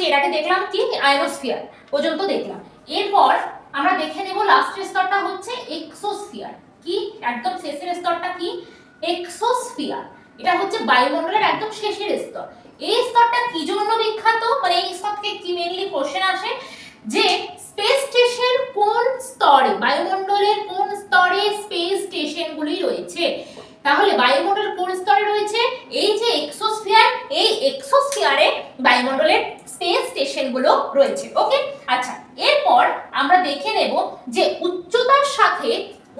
হচ্ছে এটাকে দেখলাম কি আয়নোস্ফিয়ার পর্যন্ত দেখলাম। এরপর আমরা দেখে নেব লাস্টের স্তরটা হচ্ছে এক্সোস্ফিয়ার। কি একদম শেষের স্তরটা কি এক্সোস্ফিয়ার, এটা হচ্ছে বায়ুমণ্ডলের একদম শেষের স্তর। এই স্তরটা কি জন্য বিখ্যাত, মানে এই স্তর থেকে কি মেইনলি কোশ্চেন আসে যে স্পেস স্টেশন কোন স্তরে, বায়ুমণ্ডলের কোন স্তরে স্পেস স্টেশনগুলি রয়েছে। তাহলে বায়ুমণ্ডল কোন স্তরে রয়েছে, এই যে এক্সোস্ফিয়ার, এই এক্সোস্ফিয়ারে বায়ুমণ্ডলের স্পেস স্টেশনগুলো রয়েছে। ওকে, আচ্ছা এরপর আমরা দেখে নেব যে উচ্চতার সাথে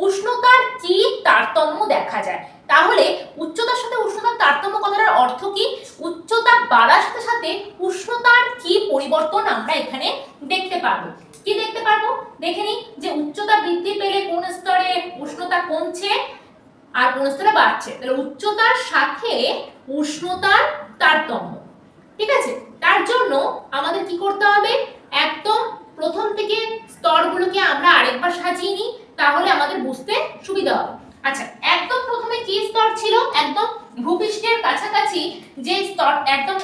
উষ্ণতার কি তারতম্য দেখা যায়। তাহলে উচ্চতার সাথে উষ্ণতার তারতম্য কথাটার অর্থ কি, উচ্চতা বাড়ার সাথে সাথে উষ্ণতার কি পরিবর্তন আমরা এখানে দেখতে পারবো। কি দেখতে পারবো দেখে নিই, যে উচ্চতা বৃদ্ধি পেলে কোন স্তরে উষ্ণতা কমছে আর কোন স্তরে বাড়ছে। তাহলে উচ্চতার সাথে উষ্ণতার তারতম্য, ঠিক আছে। তার জন্য আমাদের কি করতে হবে, একদম প্রথম থেকে স্তরগুলোকে আমরা আরেকবার সাজিয়ে নিই, তাহলে আমাদের বুঝতে সুবিধা হবে। আচ্ছা একদম প্রথমে কি স্তর ছিল, একদম ভূপৃষ্ঠের কাছাকাছি যে স্তর, একদম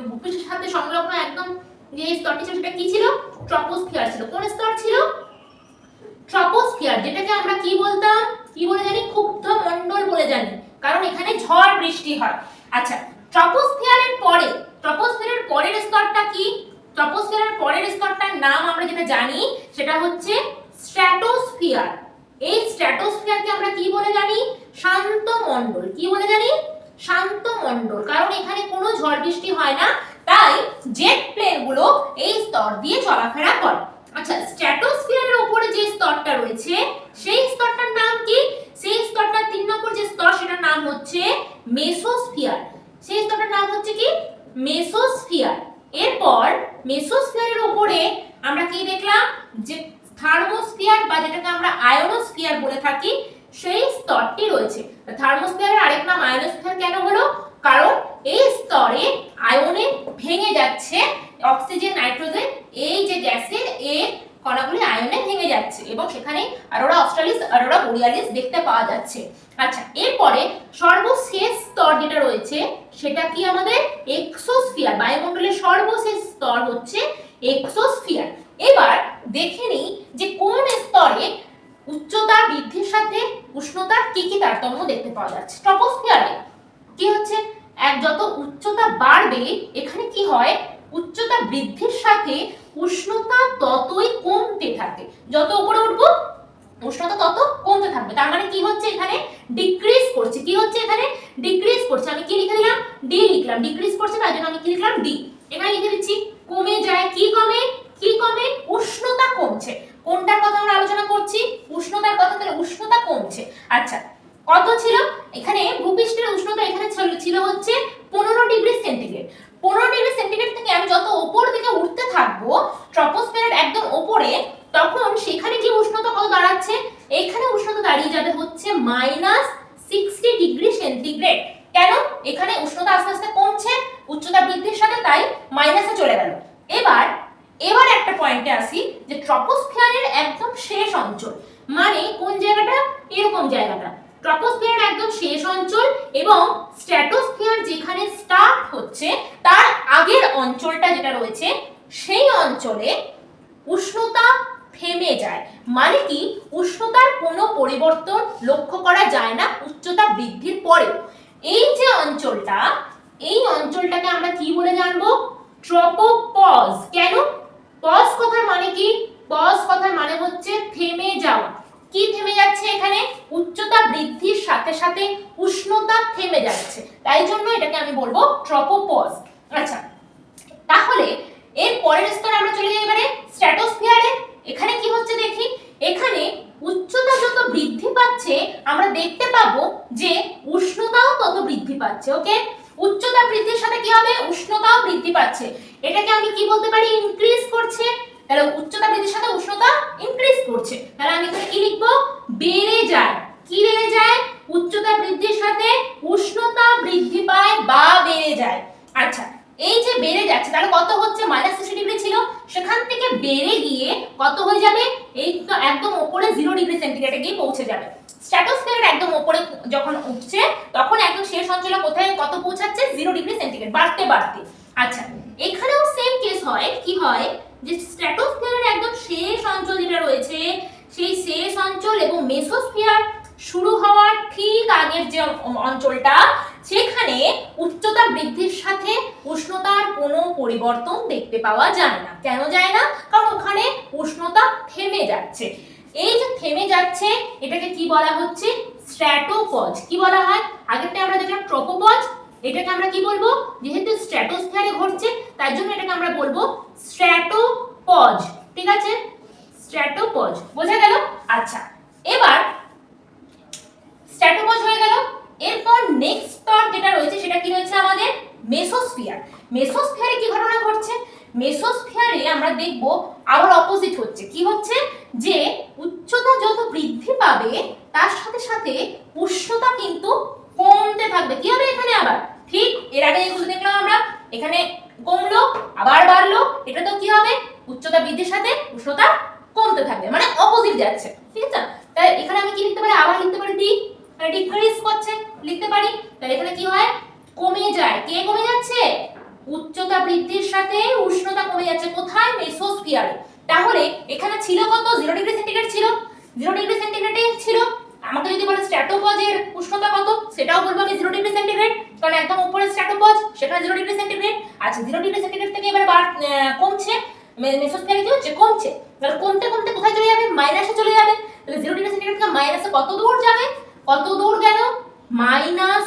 ভূপৃষ্ঠের সাথে সংলগ্ন একদম যে স্তরটি ছিল সেটা কি ছিল, ট্রপোস্ফিয়ার ছিল। কোন স্তর ছিল, ট্রপোস্ফিয়ার, যেটাকে আমরা কি বলতাম, কি বলে জানি, ক্ষুব্ধ মণ্ডল বলে জানি, কারণ এখানে ঝড় বৃষ্টি হয়। আচ্ছা ট্রপোস্ফিয়ারের পরে, ট্রপোস্ফিয়ারের পরের স্তরটা কি, ট্রপোস্ফিয়ারের পরের স্তরটার নাম আমরা যেটা জানি সেটা হচ্ছে স্ট্র্যাটোস্ফিয়ার। এই স্ট্র্যাটোস্ফিয়ারকে আমরা কি বলে জানি, শান্ত মণ্ডল। কি বলে জানি, শান্ত মণ্ডল, কারণ এখানে কোনো ঝড় বৃষ্টি হয় না, তাই জেট প্লেনগুলো এই স্তর দিয়ে চলাফেরা করে। আচ্ছা স্ট্র্যাটোস্ফিয়ারের উপরে যে স্তরটা রয়েছে সেই স্তরটার নাম কি, সেই স্তরটার 3 নম্বর যে স্তর সেটার নাম হচ্ছে মেসোস্ফিয়ার। সেই স্তরটার নাম হচ্ছে কি, মেসোস্ফিয়ার। এরপর মেসোস্ফিয়ারের উপরে আমরা কি দেখলাম, যে থার্মোস্ফিয়ার বা যেটাকে আমরা আয়োনোস্ফিয়ার বলে থাকি সেই স্তরটি রয়েছে। থার্মোস্ফিয়ারের আরেক নাম আয়োনোস্ফিয়ার কেন হলো, কারণ এই স্তরে আয়নে ভেঙে যাচ্ছে, অক্সিজেন নাইট্রোজেন এই যে গ্যাসের এই কণাগুলি আয়নে ভেঙে যাচ্ছে এবং সেখানে অ্যারোরা অস্ট্রালিস, অ্যারোরা বোরিয়ালিস দেখতে পাওয়া যাচ্ছে। আচ্ছা এরপরে সর্বশেষ স্তর যেটা রয়েছে সেটা কি আমাদের এক্সোস্ফিয়ার, বায়ুমণ্ডলের সর্বশেষ স্তর হচ্ছে এক্সোস্ফিয়ার। এবার দেখে নিই যে কোন স্তরে উচ্চতা বৃদ্ধির সাথে উষ্ণতার কি কি তারতম্য দেখতে পাওয়া যাচ্ছে। ট্রপোস্ফিয়ারে কি হচ্ছে, এক যত উচ্চতা বাড়বে এখানে কি হয়, উচ্চতা বৃদ্ধির সাথে উষ্ণতা ততই কমতে থাকে, যত উপরে উঠবো উষ্ণতা তত কমতে থাকবে। তার মানে কি হচ্ছে, এখানে ডিক্রিজ করছে। কি হচ্ছে, এখানে ডিক্রিজ করছে। আমি কি লিখে দিলাম, ডি লিখলাম, ডিক্রিজ করছে তার জন্য আমি কি লিখলাম, ডি। এখানে লিখে দিচ্ছি কমে যায়, কি কমে, কি কমে, উষ্ণতা কমছে। কোনটার কথা আমরা আলোচনা করছি, উষ্ণতার কথা, তাহলে উষ্ণতা কমছে। আচ্ছা কত ছিল, এখানে ভূপৃষ্ঠের উষ্ণতা এখানে ছিল হচ্ছে 15 ডিগ্রি সেন্টিগ্রেড। 15 ডিগ্রি সেন্টিগ্রেড থেকে আমি যত উপর দিকে উঠতে থাকবো ট্রপোস্ফিয়ারের একদম উপরে, তখন সেখানে কি উষ্ণতা কত দাঁড়াচ্ছে, এখানে উষ্ণতা দাঁড়িয়ে যাবে হচ্ছে -60 ডিগ্রি সেন্টিগ্রেড। কেন, এখানে উষ্ণতা আস্তে আস্তে কমছে উচ্চতা বৃদ্ধির সাথে, তাই মাইনাসে চলে গেল। এবার একটা পয়েন্টে আসি, যে ট্রপোস্ফিয়ারের একদম শেষ অঞ্চল মানে কোন জায়গাটা, এরকম জায়গাটা ট্রপোস্ফিয়ারের একদম শেষ অঞ্চল, এবং স্ট্র্যাটোস্ফিয়ার যেখানে স্টার্ট হচ্ছে তার আগের অঞ্চলটা যেটা রয়েছে সেই অঞ্চলে উষ্ণতা থেমে যায়। মানে কি, উষ্ণতার কোনো পরিবর্তন লক্ষ্য করা যায় না উচ্চতা বৃদ্ধির পরে। এই যে অঞ্চলটা, এই অঞ্চলটাকে আমরা কি বলে জানবো, ট্রপোপজ। কেন, পজ কথার মানে কি, পজ কথার মানে হচ্ছে থেমে যাওয়া। কি থেমে যাচ্ছে, এখানে উচ্চতা বৃদ্ধির সাথে সাথে উষ্ণতা থেমে যাচ্ছে, তাই জন্য এটাকে আমি বলবো ট্রপোপজ। আচ্ছা তাহলে এর পরের স্তরে আমরা চলে যাই এবারে স্ট্র্যাটোস্ফিয়ারে। এখানে কি হচ্ছে দেখি, এখানে উচ্চতা যত বৃদ্ধি পাচ্ছে আমরা দেখতে পাবো যে উষ্ণতাও তত বৃদ্ধি পাচ্ছে। ওকে, উচ্চতা বৃদ্ধির সাথে কি হবে, উষ্ণতাও বৃদ্ধি পাচ্ছে। এটাকে আমি কি বলতে পারি, ইনক্রিজ করছে। তাহলে উচ্চতা বৃদ্ধির সাথে উষ্ণতা ইনক্রিজ করছে, তাহলে আমি এখানে কি লিখবো, বেড়ে যায়। কি বেড়ে যায়, উচ্চতা বৃদ্ধির সাথে উষ্ণতা বৃদ্ধি পায় বা বেড়ে যায়। আচ্ছা এই যে বেড়ে যাচ্ছে তাহলে কত হচ্ছে, -60 ডিগ্রি ছিল, সেখান থেকে বেড়ে গিয়ে কত হয়ে যাবে, এই তো একদম উপরে 0 ডিগ্রি সেন্টিগ্রেডে গিয়ে পৌঁছে যাবে। স্ট্র্যাটোস্ফিয়ারের একদম উপরে যখন উঠছে তখন একদম শেষ অঞ্চলে কোথায় কত পৌঁছাচ্ছে, 0 ডিগ্রি সেন্টিগ্রেড, বাড়তে বাড়তে। আচ্ছা এখানেও সেম কেস হয়, পয়েন্ট কি হয় যে স্ট্র্যাটোস্ফিয়ারের একদম শেষ অঞ্চল যেটা রয়েছে সেই শেষ অঞ্চল এবং মেসোস্ফিয়ার শুরু হওয়ার ঠিক আগের যে অঞ্চলটা সেখানে উচ্চতা বৃদ্ধির সাথে উষ্ণতার কোনো পরিবর্তন দেখতে পাওয়া যায় না। কেন যায় না? কারণ ওখানে উষ্ণতা থেমে যাচ্ছে। এই যে থেমে যাচ্ছে এটাকে কি বলা হচ্ছে? স্ট্র্যাটোপজ। কি বলা হয়? আগেরটা আমরা দেখলাম ট্রপোপজ, এটাকে আমরা কি বলবো? যেহেতু স্ট্র্যাটোস্ফিয়ারে ঘটছে তাই জন্য এটাকে আমরা বলবো স্ট্র্যাটোপজ। ঠিক আছে, স্ট্র্যাটোপজ। বোঝা গেল? আচ্ছা, এবার স্ট্র্যাটোপজ হয়ে গেল। এরপর নেক্সট স্তর যেটা রয়েছে সেটা কি রয়েছে আমাদের? মেসোস্ফিয়ার। মেসোস্ফিয়ারে কি ঘটনা ঘটছে? মেসোস্ফিয়ারে আমরা দেখব আবার অপোজিট হচ্ছে। কি হচ্ছে? যে উচ্চতা যত বৃদ্ধি পাবে তার সাথে সাথে উষ্ণতা কিন্তু কমতে থাকবে। কি হবে এখানে আবার? ঠিক এর আগে যেগুলো দেখলাম আমরা, এখানে কমলো আবার বাড়লো, এটা তো কি হবে? উচ্চতা বৃদ্ধির সাথে উষ্ণতা কমতে থাকবে, মানে অপোজিট যাচ্ছে। ঠিক আছে, তাই এখানে আমি কি লিখতে পারি? আবার লিখতে পারি ডি, মানে ডিক্রিজ করছে লিখতে পারি। তাহলে এখানে কি হয়? কমে যায়। কে কমে যাচ্ছে? উচ্চতা বৃদ্ধির সাথে উষ্ণতা কমে যাচ্ছে। কোথায়? মেসোস্ফিয়ারে। তাহলে এখানে ছিল কত? 0 ডিগ্রি সেন্টিগ্রেড ছিল। 0 ডিগ্রি সেন্টিগ্রেডে ছিল। আমাকে যদি বলে স্ট্র্যাটোপজের উষ্ণতা কত, সেটাও বলবো আমি 0 ডিগ্রি সেন্টিগ্রেড, কারণ একদম উপরে স্ট্র্যাটোপজ, সেখানে 0 ডিগ্রি সেন্টিগ্রেড। আচ্ছা, 0 ডিগ্রি সেন্টিগ্রেড থেকে এবার কমছে, মেসোস্ফিয়ারে কি হচ্ছে? কমছে। তাহলে কমতে কমতে কোথায় চলে যাবে? মাইনাসে চলে যাবে। তাহলে 0 ডিগ্রি সেন্টিগ্রেড থেকে মাইনাসে কত দূর যাবে? কত দূর গেল? মাইনাস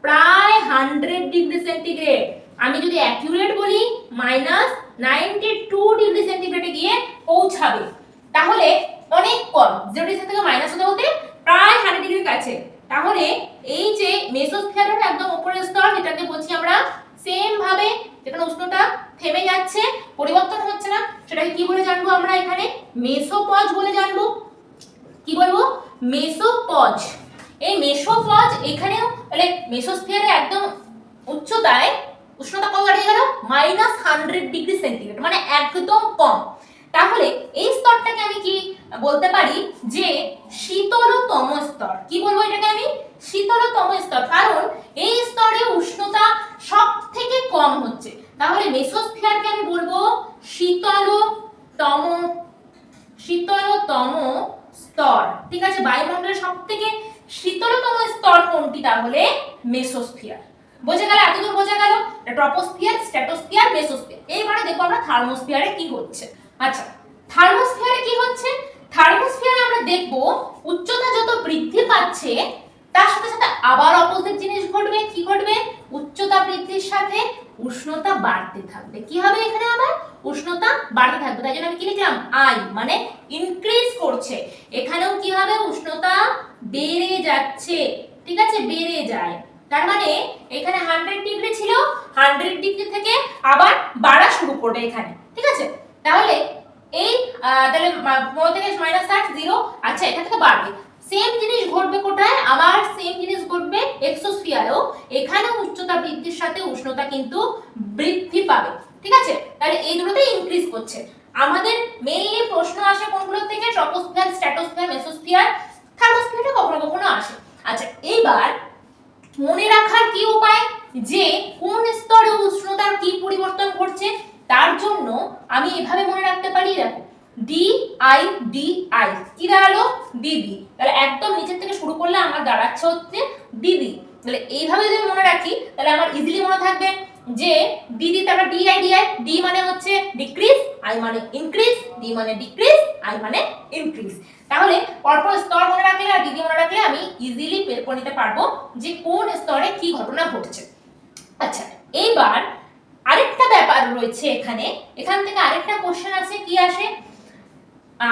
প্রায় 100 ডিগ্রি সেন্টিগ্রেড। আমি যদি অ্যাকিউরেট বলি মাইনাস 92 ডিগ্রি সেন্টিগ্রেডে গিয়ে পৌঁছাবে। তাহলে অনেক কম, 0 ডিগ্রি থেকে মাইনাস হতে হতে প্রায় 100 ডিগ্রির কাছে। তাহলে এই যে মেসোস্ফিয়ারের একদম উপরের স্তর, এটাকে বলছি আমরা সেম ভাবে যেখানে উষ্ণতা থেমে যাচ্ছে, পরিবর্তন হচ্ছে না, সেটাকে কি বলে জানবো আমরা? এখানে মেসোপজ বলে জানবো। কি বলবো? মেসোপজ। এই মেসোপজ এখানেও, তাহলে মেসোস্ফিয়ারে একদম উচ্চতায় উষ্ণতা কত দাঁড়িয়ে গেল? -100 ডিগ্রি সেন্টিগ্রেড, মানে একদম কম। তাহলে এই স্তরটাকে আমি কি বলতে পারি? যে শীতলতম স্তর। কি বলবো এটাকে আমি? শীতলতম স্তর, কারণ এই স্তরে উষ্ণতা সব থেকে কম হচ্ছে। তাহলে মেসোস্ফিয়ারকে আমি বলবো শীতলতম স্তর। ঠিক আছে, বায়ুমণ্ডলের সবথেকে শীতলতম স্তর কোনটি? তাহলে মেসোস্ফিয়ার। বোঝা গেল? এতদূর বোঝা গেল? Troposphere, stratosphere, mesosphere. এইবারে দেখো আমরা থার্মোস্ফিয়ারে কি হচ্ছে। আচ্ছা, থার্মোস্ফিয়ারে কি হচ্ছে? থার্মোস্ফিয়ারে আমরা দেখব উচ্চতা যত বৃদ্ধি পাচ্ছে তার সাথে সাথে আবার অপোজিট জিনিস ঘটবে। কি ঘটবে? উচ্চতা বৃদ্ধির সাথে উষ্ণতা বাড়তে থাকবে। কি হবে এখানে? আবার উষ্ণতা বাড়তে থাকবে। তাই জন্য আমি কি লিখলাম? আই, মানে ইনক্রিজ করছে। এখানেও কি হবে? উষ্ণতা বেড়ে যাচ্ছে। ঠিক আছে, বেড়ে যায়। তার মানে এখানে 100 ডিগ্রি ছিল, 100 ডিগ্রি থেকে আবার বাড়া শুরু করবে এখানে। ঠিক আছে, তাহলে এই তাহলে 1 থেকে -60 0। আচ্ছা, এখান থেকে বাড়বে। সেম জিনিস ঘটবে কোথায়? আবার সেম জিনিস ঘটবে এক্সোস্ফিয়ারেও। এখানে উচ্চতা বৃদ্ধির সাথে উষ্ণতা কিন্তু বৃদ্ধি পাবে। ঠিক আছে, তাহলে এই দুটোতেই ইনক্রিজ করছে। আমাদের মেইনলি প্রশ্ন আসে কোনগুলো থেকে? ট্রপোস্ফিয়ার, স্ট্র্যাটোস্ফিয়ার, মেসোস্ফিয়ার, থার্মোস্ফিয়ারটা কখনো কখনো আসে। আচ্ছা, এইবার মনে রাখার কি উপায় যে কোন স্তরে উষ্ণতার কি পরিবর্তন ঘটছে? তার জন্য আমি এভাবে মনে রাখতে পারি, দেখো ডি আই ডি আই কি দাঁড়ালো? ডিবি। তাহলে একদম নিচের থেকে শুরু করলে আমার দাঁড়াচ্ছে হচ্ছে ডিবি। তাহলে এইভাবে যদি মনে রাখি তাহলে আমার ইজিলি মনে থাকবে যে ডিডি, তারপর D I D I. D মানে হচ্ছে ডিক্রিজ, আই মানে ইনক্রিজ, ডি মানে ডিক্রিজ, আই মানে ইনক্রিজ। তাহলে পরপর স্তর মনে রাখলে আর ডিডি মনে রাখলে আমি ইজিলি বের করে নিতে পারবো যে কোন স্তরে কি ঘটনা ঘটছে। আচ্ছা, এইবার আরেকটা ব্যাপার রয়েছে এখানে। এখান থেকে আরেকটা কোশ্চেন আছে। কি আসে?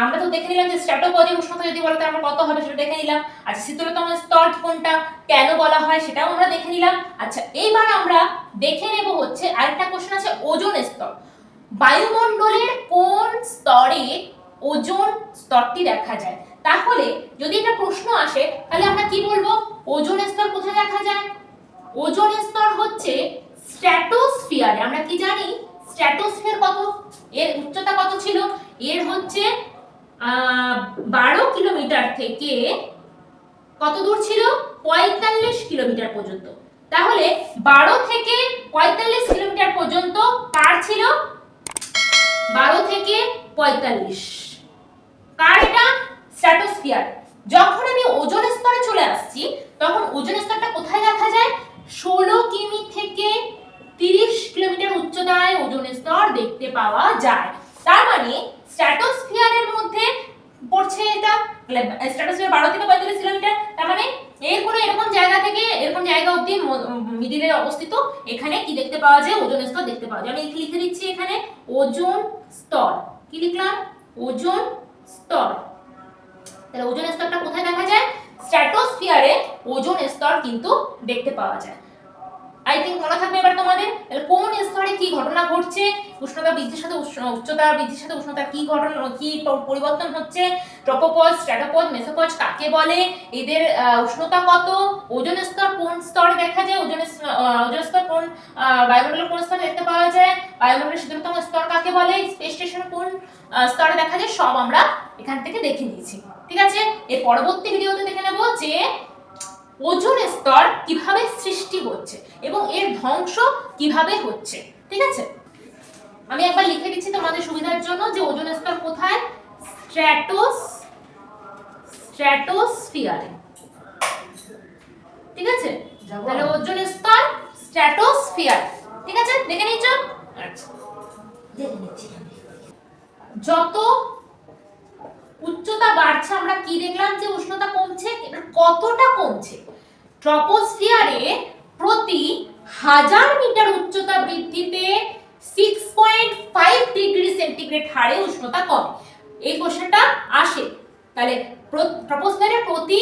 আমরা তো দেখে নিলাম যে স্ট্র্যাটোপজের উষ্ণতা যদি বলতে আমরা কত হবে সেটা দেখে নিলাম। আচ্ছা, শীতলতম স্তর কোনটা, কেন বলা হয় সেটাও আমরা দেখে নিলাম। আচ্ছা, এইবার আমরা দেখে নেব হচ্ছে আরেকটা কোশ্চেন আছে ওজোন স্তর। বায়ুমণ্ডলের কোন স্তরে ওজোন স্তরটি দেখা যায়? তাহলে যদি এটা প্রশ্ন আসে তাহলে আমরা কি বলবো? ওজোন স্তর কোথায় দেখা যায়? ওজোন স্তর হচ্ছে স্ট্র্যাটোস্ফিয়ারে। আমরা কি জানি স্ট্র্যাটোস্ফিয়ার কত? এর উচ্চতা কত ছিল? এর হচ্ছে 12 কিলোমিটার থেকে কত দূর ছিল? 45 কিলোমিটার পর্যন্ত। তাহলে 12 থেকে 45 কিলোমিটার পর্যন্ত কার ছিল? 12 থেকে 45। কার এটা? স্ট্র্যাটোস্ফিয়ার। যখন আমি ওজোন স্তরে চলে আসছি তখন ওজোন স্তরটা কোথায় দেখা যায়? 16 কিমি থেকে 30 কিলোমিটার উচ্চতায় ওজোন স্তর দেখতে পাওয়া যায়। তার মানে স্ট্র্যাটোস্ফিয়ারের মধ্যে পড়ছে এটা, স্ট্র্যাটোস্ফিয়ার 12 থেকে 45 কিলোমিটার। তার মানে এর কোনো এরকম জায়গা থেকে এরকম জায়গা অবধি মিডিলে অবস্থিত, এখানে কি দেখতে পাওয়া যায়? ওজোন স্তর দেখতে পাওয়া যায়। আমি লিখে দিচ্ছি এখানে ওজোন স্তর। কি লিখলাম? ওজোন স্তর। তাহলে ওজোন স্তরটা কোথায় দেখা যায়? স্ট্র্যাটোস্ফিয়ারে ওজোন স্তর কিন্তু দেখতে পাওয়া যায়। আই থিংক মনে থাকবে এবার তোমাদের। তাহলে কোন স্তরে কি ঘটনা ঘটছে, উষ্ণতা বৃদ্ধির সাথে উচ্চতা বৃদ্ধির সাথে উষ্ণতার কি ঘটনা, কি পরিবর্তন হচ্ছে, ট্রপোপজ, স্ট্র্যাটোপজ, মেসোপজ কাকে বলে, এদের উষ্ণতা কত, ওজোন স্তর কোন স্তরে দেখা যায়, ওজোন স্তর কোন বায়ুমণ্ডলের কোন স্তরে দেখতে পাওয়া যায়, বায়ুমণ্ডলের শীতলতম স্তর কাকে বলে, স্পেস স্টেশন কোন স্তরে দেখা যায়, সব আমরা এখান থেকে দেখে নিয়েছি। ঠিক আছে, এর পরবর্তী ভিডিওতে দেখে নেব যে ওজোন স্তর কিভাবে সৃষ্টি হচ্ছে এবং এর ধ্বংস কিভাবে হচ্ছে। ঠিক আছে, আমি একবার লিখে দিচ্ছি তোমাদের সুবিধার জন্য যে ওজোন স্তর কোথায়? স্ট্র্যাটোস্ফিয়ারে। ঠিক আছে, তাহলে ওজোন স্তর স্ট্র্যাটোস্ফিয়ার। ঠিক আছে, দেখে নিচ্ছ? আচ্ছা, দেখে নিচ্ছি। যত উচ্চতা বাড়ছে আমরা কি দেখলাম? যে উষ্ণতা কমছে। এবার কতটা কমছে? ট্রপোস্ফিয়ারে প্রতি 1000 মিটার উচ্চতা বৃদ্ধিতে 6.5 ডিগ্রি সেন্টিগ্রেড হারে উষ্ণতা কমে। এই কোশ্চেনটা আসে। তাহলে ট্রপোস্ফিয়ারে প্রতি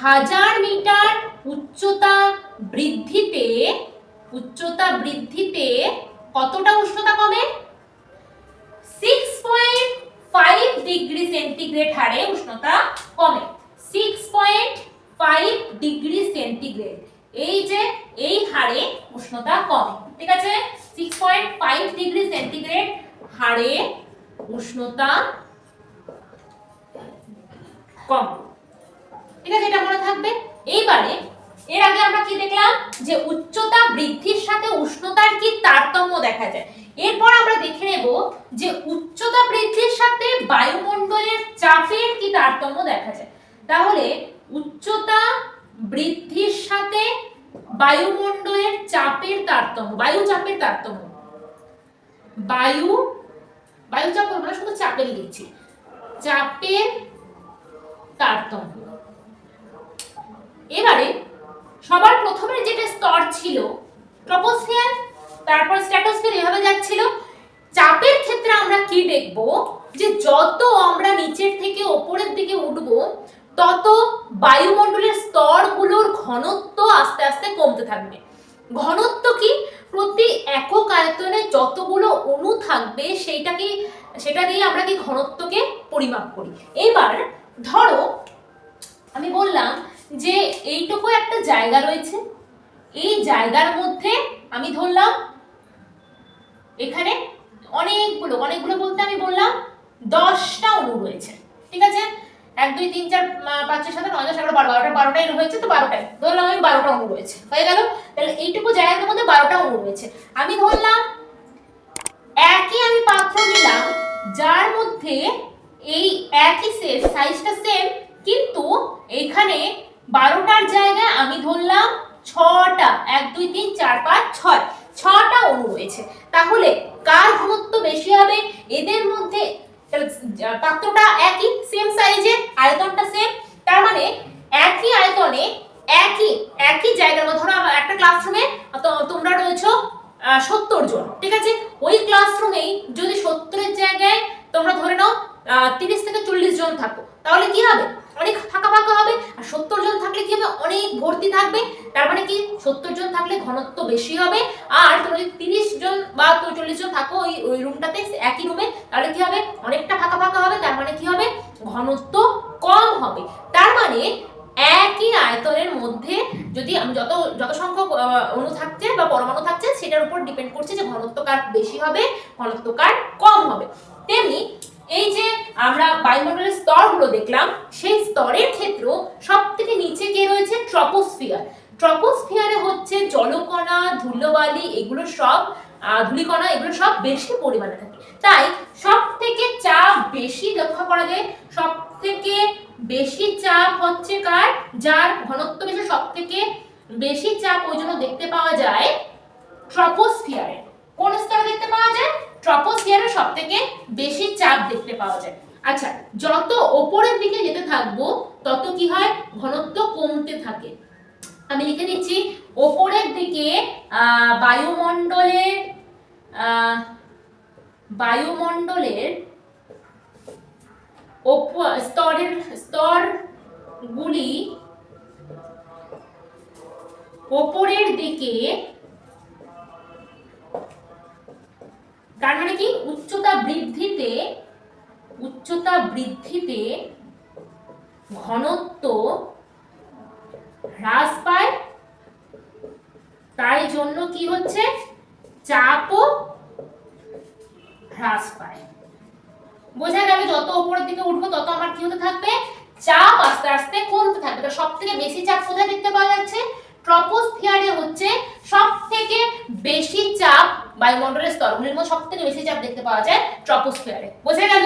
1000 মিটার উচ্চতা বৃদ্ধিতে কতটা উষ্ণতা কমে? 6.5 ডিগ্রি সেন্টিগ্রেড হারে উষ্ণতা কমে। 6.5 ডিগ্রি সেন্টিগ্রেড, এই যে এই হারে উষ্ণতা কমে। ঠিক আছে, 6.5 ডিগ্রি সেন্টিগ্রেড হারে উষ্ণতা কম। ঠিক আছে, এটা মনে থাকবে। এইবারে এর আগে আমরা কি দেখলাম? যে উচ্চতা বৃদ্ধির সাথে উষ্ণতার কি তারতম্য দেখা যায়। এরপর আমরা দেখে নেব যে উচ্চতা বৃদ্ধির সাথে বায়ুমণ্ডলের চাপের কি তারতম্য দেখা যায়। তাহলে উচ্চতা বৃদ্ধির সাথে বায়ুমণ্ডলের চাপের তারতম্য, বায়ুচাপের তারতম্য, বায়ুচাপ বলবো না, শুধু চাপের লিখছি, চাপের তারতম্য। এবারে সবার প্রথমে যেটা স্তর ছিল ট্রপোস্ফিয়ার, তারপর স্ট্র্যাটোস্ফিয়ার, এভাবে যাচ্ছিল। চাপের ক্ষেত্রে আমরা কি দেখব? যে যত আমরা নিচের থেকে উপরের দিকে উঠব তত বায়ুমণ্ডলের স্তরগুলোর ঘনত্ব আস্তে আস্তে কমতে থাকবে। ঘনত্ব কি? প্রতি একক আয়তনে যতগুলো অণু থাকবে সেটা দিয়ে আমরা কি ঘনত্বকে পরিমাপ করি। এবার ধরো আমি বললাম যে এইটুকু একটা জায়গা রয়েছে, এই জায়গার মধ্যে আমি ধরলাম এখানে অনেকগুলো বলতে আমি বললাম 10টা অণু রয়েছে। ঠিক আছে, 1 2 3 4 5 6 7 8 9 10 11 12টা রয়েছে, তো 12টাই ধরলাম আমি, 12টা অণু রয়েছে, হয়ে গেল। তাহলে এইটুকু জায়গার মধ্যে 12টা অণু রয়েছে। আমি ধরলাম একই আমি পাত্র নিলাম যার মধ্যে এই একই সাইজটা সেম, কিন্তু এখানে 12টার জায়গায় আমি ধরলাম 6টা, 1 2 3 4 5 6, 6টা অণু রয়েছে। তাহলে কার ঘনত্ব বেশি হবে? এদের মধ্যে পাত্রটা একই, সেম সাইজের, আয়তনটা সেম, তার মানে একই আয়তনে একই জায়গার মধ্যে, ধরো একটা ক্লাসরুমে তোমরা রয়েছো 70 জন। ঠিক আছে, ওই ক্লাসরুমেই যদি 70-এর জায়গায় তোমরা ধরে নাও 30 থেকে 40 জন থাকো, তাহলে কি হবে? অনেক ফাঁকা হবে। আর 70 জন থাকলে কি হবে? অনেক ভর্তি থাকবে। তার মানে কি 70 জন থাকলে ঘনত্ব বেশি হবে। আর তোমরা যদি 30 জন বা 40 জন থাকো ওই রুমটাতে, একই রুমে, তাহলে কি হবে? অনেকটা ফাঁকা হবে। তার মানে কি হবে? ঘনত্ব কম হবে। তার মানে একই আয়তনের মধ্যে যদি আমি যত সংখ্যক অণু থাকছে বা পরমাণু থাকছে সেটার উপর ডিপেন্ড করছে যে ঘনত্ব কার বেশি হবে, ঘনত্ব কার কম হবে। তেমনি এই যে আমরা বায়ুমণ্ডলের স্তরগুলো দেখলাম, সেই স্তরের ক্ষেত্রেও সবথেকে নিচে কে রয়েছে? ট্রপোস্ফিয়ার। ট্রপোস্ফিয়ারে হচ্ছে জলকণা, ধুলোবালি, এগুলো সব ধূলিকণা, এগুলো সব বেশি পরিমাণে থাকে। তাই সব চাপ হচ্ছে কার, যার ঘনত্ব বেশি, সবথেকে বেশি চাপ ওই জন্য দেখতে পাওয়া যায় ট্রপোস্ফিয়ারে। কোন স্তরে দেখতে পাওয়া যায়? ট্রপোস্ফিয়ারে সবথেকে বেশি চাপ দেখতে পাওয়া যায়। আচ্ছা, যত উপরের দিকে যেতে থাকবো তত কি হয়, ঘনত্ব কমতে থাকে। আমি লিখে দিচ্ছি, উপরের দিকে বায়ুমণ্ডলের স্তরগুলি উপরের দিকে, তার মানে কি উচ্চতা বৃদ্ধিতে ঘনত্ব হ্রাস পায়, তাই জন্য কি হচ্ছে, চাপও হ্রাস পায়। বোঝা গেল? যত উপরের দিকে উঠবো তত আমার কি হতে থাকবে, চাপ আস্তে আস্তে কমতে থাকবে। তো সবথেকে বেশি চাপ কোথায় দেখতে পাওয়া যাচ্ছে, ট্রপোস্ফিয়ারে হচ্ছে সবথেকে বেশি চাপ, বায়ুমণ্ডলের স্তরগুলির মধ্যে সবথেকে বেশি চাপ দেখতে পাওয়া যায় ট্রপোস্ফিয়ারে। বোঝা গেল?